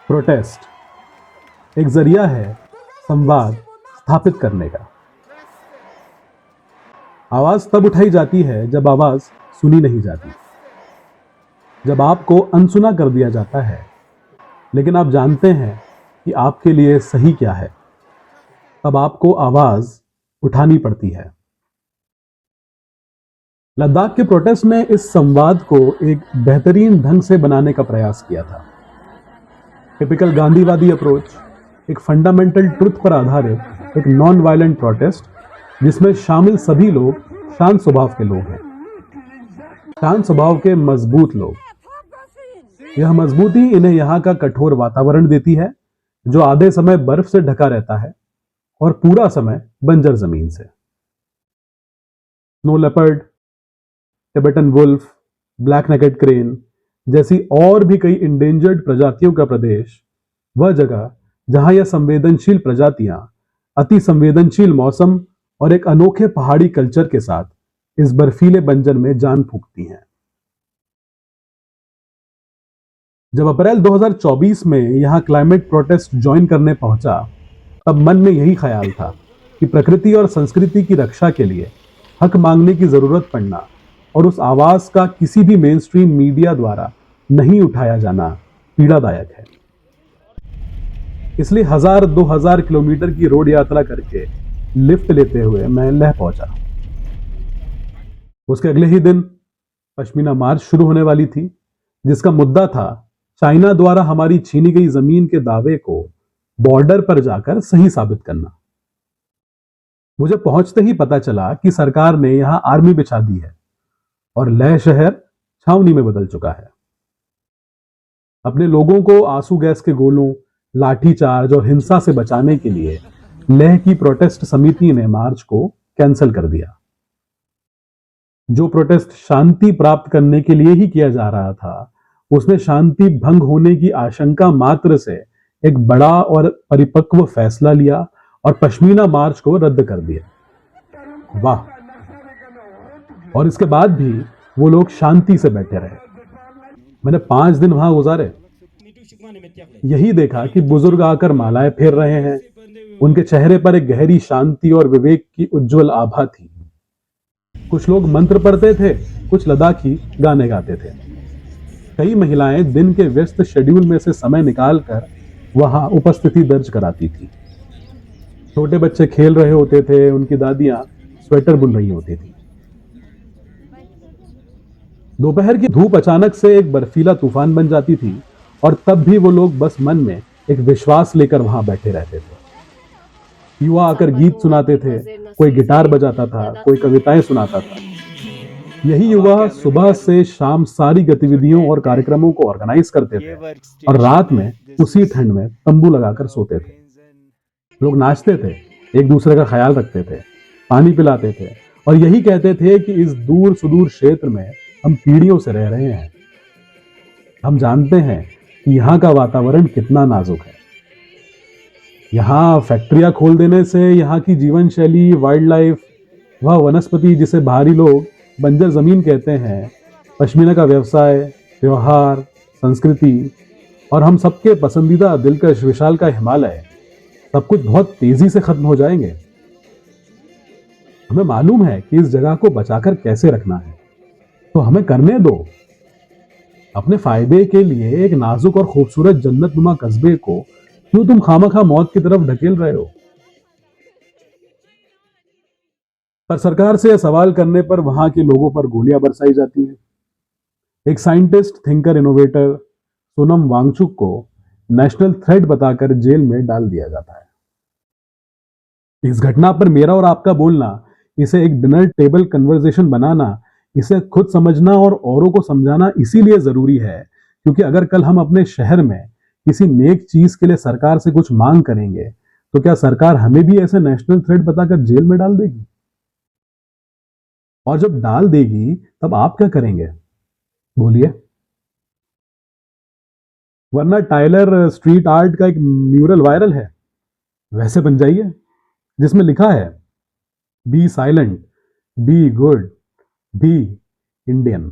Protest एक जरिया है संवाद स्थापित करने का। आवाज तब उठाई जाती है जब आवाज सुनी नहीं जाती, जब आपको अनसुना कर दिया जाता है, लेकिन आप जानते हैं कि आपके लिए सही क्या है, तब आपको आवाज उठानी पड़ती है। लद्दाख के प्रोटेस्ट ने इस संवाद को एक बेहतरीन ढंग से बनाने का प्रयास किया था। टिपिकल गांधीवादी अप्रोच, एक फंडामेंटल ट्रुथ पर आधारित एक नॉन वायलेंट प्रोटेस्ट जिसमें शामिल सभी लोग शांत स्वभाव के लोग हैं, शांत स्वभाव के मजबूत लोग। यह मजबूती इन्हें यहाँ का कठोर वातावरण देती है जो आधे समय बर्फ से ढका रहता है और पूरा समय बंजर जमीन से। Snow leopard, Tibetan wolf, black necked crane जैसी और भी कई इंडेंजर्ड प्रजातियों का प्रदेश, वह जगह जहां यह संवेदनशील प्रजातियां अति संवेदनशील मौसम और एक अनोखे पहाड़ी कल्चर के साथ इस बर्फीले बंजर में जान फूंकती हैं। जब अप्रैल 2024 में यहां क्लाइमेट प्रोटेस्ट ज्वाइन करने पहुंचा, तब मन में यही ख्याल था कि प्रकृति और संस्कृति की रक्षा के लिए हक मांगने की जरूरत पड़ना और उस आवाज का किसी भी मेन स्ट्रीम मीडिया द्वारा नहीं उठाया जाना पीड़ादायक है। इसलिए 1000-2000 किलोमीटर की रोड यात्रा करके लिफ्ट लेते हुए मैं लेह पहुंचा। उसके अगले ही दिन पश्मीना मार्च शुरू होने वाली थी, जिसका मुद्दा था चाइना द्वारा हमारी छीनी गई जमीन के दावे को बॉर्डर पर जाकर सही साबित करना। मुझे पहुंचते ही पता चला कि सरकार ने यहां आर्मी बिछा दी है और लेह शहर छावनी में बदल चुका है। अपने लोगों को आंसू गैस के गोलों, लाठीचार्ज और हिंसा से बचाने के लिए लेह की प्रोटेस्ट समिति ने मार्च को कैंसिल कर दिया। जो प्रोटेस्ट शांति प्राप्त करने के लिए ही किया जा रहा था, उसने शांति भंग होने की आशंका मात्र से एक बड़ा और परिपक्व फैसला लिया और पश्मीना मार्च को रद्द कर दिया। वाह! और इसके बाद भी वो लोग शांति से बैठे रहे। मैंने 5 दिन वहां गुजारे, यही देखा कि बुजुर्ग आकर मालाएं फेर रहे हैं। उनके चेहरे पर एक गहरी शांति और विवेक की उज्जवल आभा थी। कुछ लोग मंत्र पढ़ते थे, कुछ लद्दाखी गाने गाते थे। कई महिलाएं दिन के व्यस्त शेड्यूल में से समय निकालकर वहां उपस्थिति दर्ज कराती थी। छोटे बच्चे खेल रहे होते थे, उनकी दादियां स्वेटर बुन रही होती थी। दोपहर की धूप अचानक से एक बर्फीला तूफान बन जाती थी और तब भी वो लोग बस मन में एक विश्वास लेकर वहां बैठे रहते थे। युवा आकर गीत सुनाते थे, कोई गिटार बजाता था, कोई कविताएं सुनाता था। यही युवा सुबह से शाम सारी गतिविधियों और कार्यक्रमों को ऑर्गेनाइज करते थे और रात में उसी ठंड में तंबू लगाकर सोते थे। लोग नाचते थे, एक दूसरे का ख्याल रखते थे, पानी पिलाते थे और यही कहते थे कि इस दूर सुदूर क्षेत्र में हम पीढ़ियों से रह रहे हैं। हम जानते हैं कि यहाँ का वातावरण कितना नाजुक है। यहाँ फैक्ट्रियां खोल देने से यहाँ की जीवन शैली, वाइल्ड लाइफ, वह वनस्पति जिसे बाहरी लोग बंजर जमीन कहते हैं, पश्मीना का व्यवसाय, त्योहार, संस्कृति और हम सबके पसंदीदा दिलकश विशाल का हिमालय, सब कुछ बहुत तेजी से खत्म हो जाएंगे। हमें मालूम है कि इस जगह को बचाकर कैसे रखना है, तो हमें करने दो। अपने फायदे के लिए एक नाजुक और खूबसूरत जन्नतनुमा कस्बे को क्यों तुम खामखा मौत की तरफ ढकेल रहे हो? पर सरकार से यह सवाल करने पर वहां के लोगों पर गोलियां बरसाई जाती हैं। एक scientist, thinker, innovator Sonam Wangchuk को नेशनल थ्रेट बताकर जेल में डाल दिया जाता है। इस घटना पर मेरा और आपका बोलना, इसे एक डिनर टेबल कन्वर्सेशन बनाना, इसे खुद समझना और औरों को समझाना इसीलिए जरूरी है क्योंकि अगर कल हम अपने शहर में किसी नेक चीज के लिए सरकार से कुछ मांग करेंगे, तो क्या सरकार हमें भी ऐसे नेशनल थ्रेट बताकर जेल में डाल देगी? और जब डाल देगी तब आप क्या करेंगे? बोलिए। वरना टाइलर स्ट्रीट आर्ट का एक म्यूरल वायरल है, वैसे बन जाइए जिसमें लिखा है be silent, be good, be Indian.